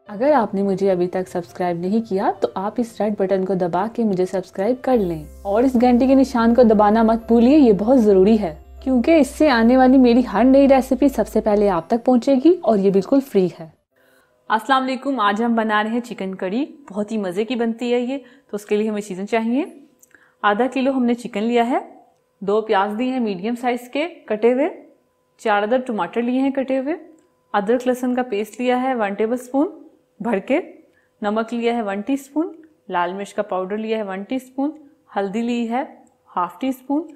अगर आपने मुझे अभी तक सब्सक्राइब नहीं किया तो आप इस रेड बटन को दबा के मुझे सब्सक्राइब कर लें और इस घंटी के निशान को दबाना मत भूलिए, ये बहुत जरूरी है क्योंकि इससे आने वाली मेरी हर नई रेसिपी सबसे पहले आप तक पहुंचेगी और ये बिल्कुल फ्री है। अस्सलाम वालेकुम, आज हम बना रहे हैं चिकन करी। बहुत ही मज़े की बनती है ये। तो उसके लिए हमें चीज़ें चाहिए। आधा किलो हमने चिकन लिया है, 2 प्याज लिए हैं मीडियम साइज़ के कटे हुए, 4 अदर टमाटर लिए हैं कटे हुए, अदरक लहसुन का पेस्ट लिया है 1 टेबल स्पून भर के, नमक लिया है 1 टीस्पून, लाल मिर्च का पाउडर लिया है 1 टीस्पून, हल्दी ली है ½ टीस्पून,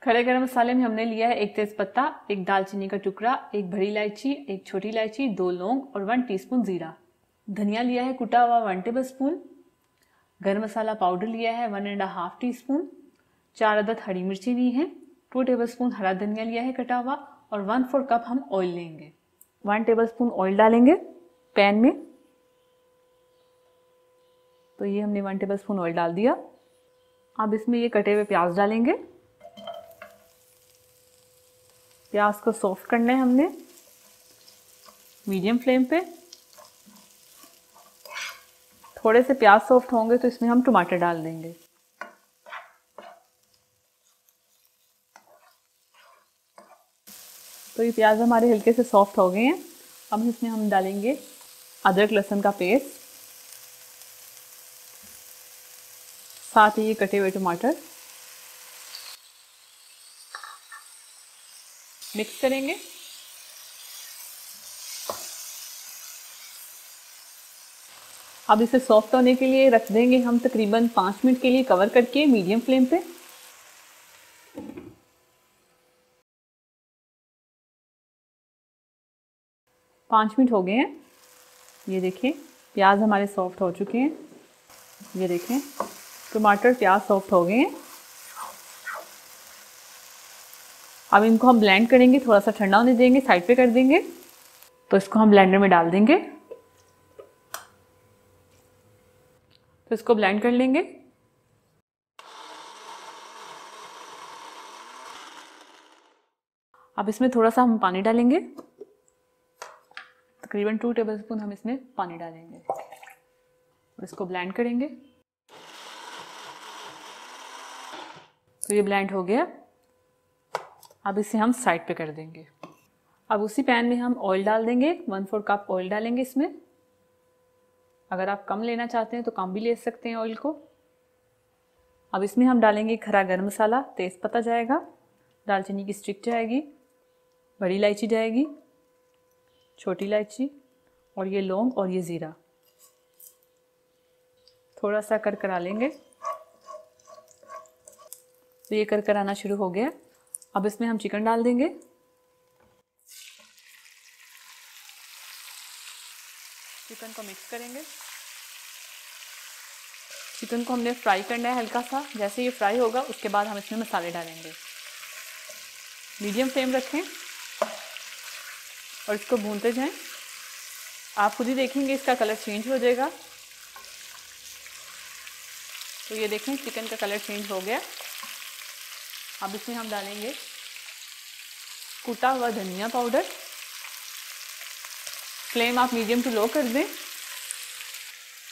खड़े गरम मसाले में हमने लिया है 1 तेज़पत्ता, 1 दालचीनी का टुकड़ा, 1 बड़ी इलायची, 1 छोटी इलायची, 2 लौंग और 1 टीस्पून जीरा। धनिया लिया है कुटा हुआ 1 टेबल स्पून, गरम मसाला पाउडर लिया है 1½ टीस्पून, 4 अदद हरी मिर्ची ली है, 2 टेबल स्पून हरा धनिया लिया है कटा हुआ और 1/4 कप हम ऑयल लेंगे। 1 टेबल स्पून ऑयल डालेंगे पैन में। तो ये हमने 1 टेबल स्पून ऑयल डाल दिया। अब इसमें ये कटे हुए प्याज डालेंगे। प्याज को सॉफ्ट करना है हमने मीडियम फ्लेम पे। थोड़े से प्याज सॉफ्ट होंगे तो इसमें हम टमाटर डाल देंगे। तो ये प्याज हमारे हल्के से सॉफ्ट हो गए हैं। अब इसमें हम डालेंगे अदरक लहसुन का पेस्ट, साथ ही ये कटे हुए टमाटर मिक्स करेंगे। अब इसे सॉफ्ट होने के लिए रख देंगे हम तकरीबन 5 मिनट के लिए कवर करके मीडियम फ्लेम पे। पाँच मिनट हो गए हैं। ये देखें प्याज हमारे सॉफ्ट हो चुके हैं। ये देखें टमाटर प्याज सॉफ्ट हो गए हैं। अब इनको हम ब्लेंड करेंगे, थोड़ा सा ठंडा होने देंगे, साइड पे कर देंगे। तो इसको हम ब्लेंडर में डाल देंगे। तो इसको ब्लेंड कर लेंगे। अब इसमें थोड़ा सा हम पानी डालेंगे, तकरीबन 2 टेबल स्पून हम इसमें पानी डालेंगे और इसको ब्लेंड करेंगे। तो ये ब्लेंड हो गया। अब इसे हम साइड पे कर देंगे। अब उसी पैन में हम ऑयल डाल देंगे, 1/4 कप ऑयल डालेंगे इसमें। अगर आप कम लेना चाहते हैं तो कम भी ले सकते हैं ऑयल को। अब इसमें हम डालेंगे खड़ा गरम मसाला, तेज़पत्ता जाएगा, दालचीनी की स्टिक जाएगी, बड़ी इलायची जाएगी, छोटी इलायची और ये लौंग और ये ज़ीरा। थोड़ा सा करकरा लेंगे। तो ये करकराना शुरू हो गया। अब इसमें हम चिकन डाल देंगे। चिकन को मिक्स करेंगे। चिकन को हमने फ्राई करना है हल्का सा। जैसे ये फ्राई होगा उसके बाद हम इसमें मसाले डालेंगे। मीडियम फ्लेम रखें और इसको भूनते जाएं। आप खुद ही देखेंगे इसका कलर चेंज हो जाएगा। तो ये देखें चिकन का कलर चेंज हो गया। अब इसमें हम डालेंगे कुटा हुआ धनिया पाउडर। फ्लेम आप मीडियम टू लो कर दें।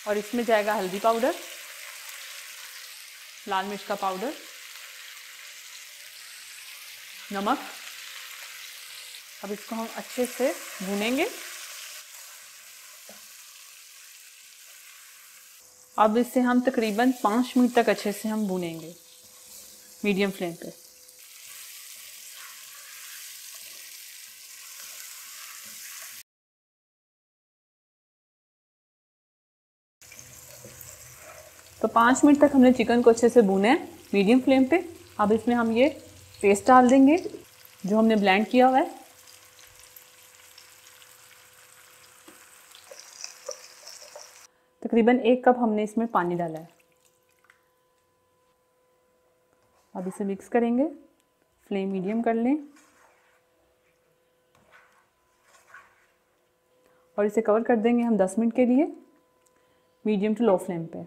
और इसमें जाएगा हल्दी पाउडर, लाल मिर्च का पाउडर, नमक। अब इसको हम अच्छे से भूनेंगे। अब इसे हम तकरीबन 5 मिनट तक अच्छे से हम भूनेंगे मीडियम फ्लेम पे। तो 5 मिनट तक हमने चिकन को अच्छे से भूना है मीडियम फ्लेम पे। अब इसमें हम ये पेस्ट डाल देंगे जो हमने ब्लेंड किया हुआ है। तकरीबन 1 कप हमने इसमें पानी डाला है। अब इसे मिक्स करेंगे। फ्लेम मीडियम कर लें और इसे कवर कर देंगे हम 10 मिनट के लिए मीडियम टू लो फ्लेम पे।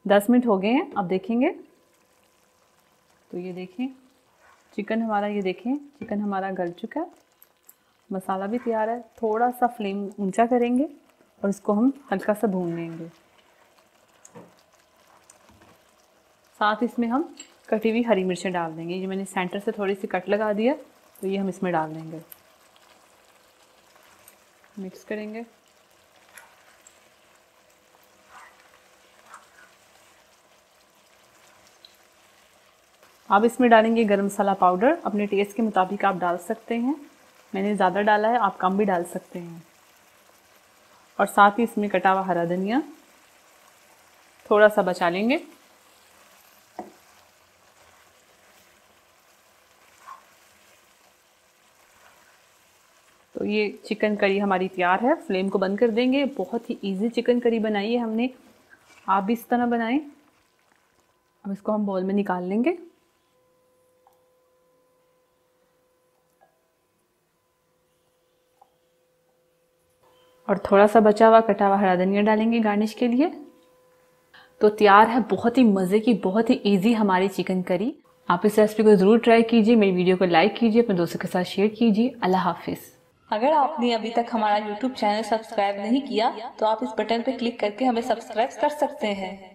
10 मिनट हो गए हैं। अब देखेंगे तो ये देखें चिकन हमारा, ये देखें चिकन हमारा गल चुका है, मसाला भी तैयार है। थोड़ा सा फ्लेम ऊंचा करेंगे और इसको हम हल्का सा भून लेंगे। साथ इसमें हम कटी हुई हरी मिर्चें डाल देंगे। ये मैंने सेंटर से थोड़ी सी कट लगा दिया, तो ये हम इसमें डाल देंगे। मिक्स करेंगे। अब इसमें डालेंगे गरम मसाला पाउडर। अपने टेस्ट के मुताबिक आप डाल सकते हैं, मैंने ज़्यादा डाला है, आप कम भी डाल सकते हैं। और साथ ही इसमें कटा हुआ हरा धनिया थोड़ा सा बचा लेंगे। तो ये चिकन करी हमारी तैयार है। फ्लेम को बंद कर देंगे। बहुत ही इजी चिकन करी बनाई है हमने, आप भी इस तरह बनाएं। अब इसको हम बाउल में निकाल लेंगे। और थोड़ा सा बचा हुआ कटा हुआ हरा धनिया डालेंगे गार्निश के लिए। तो तैयार है बहुत ही मज़े की, बहुत ही इजी हमारी चिकन करी। आप इस रेसिपी को ज़रूर ट्राई कीजिए। मेरी वीडियो को लाइक कीजिए, अपने दोस्तों के साथ शेयर कीजिए। अल्लाह हाफिज़। अगर आपने अभी तक हमारा YouTube चैनल सब्सक्राइब नहीं किया तो आप इस बटन पर क्लिक करके हमें सब्सक्राइब कर सकते हैं।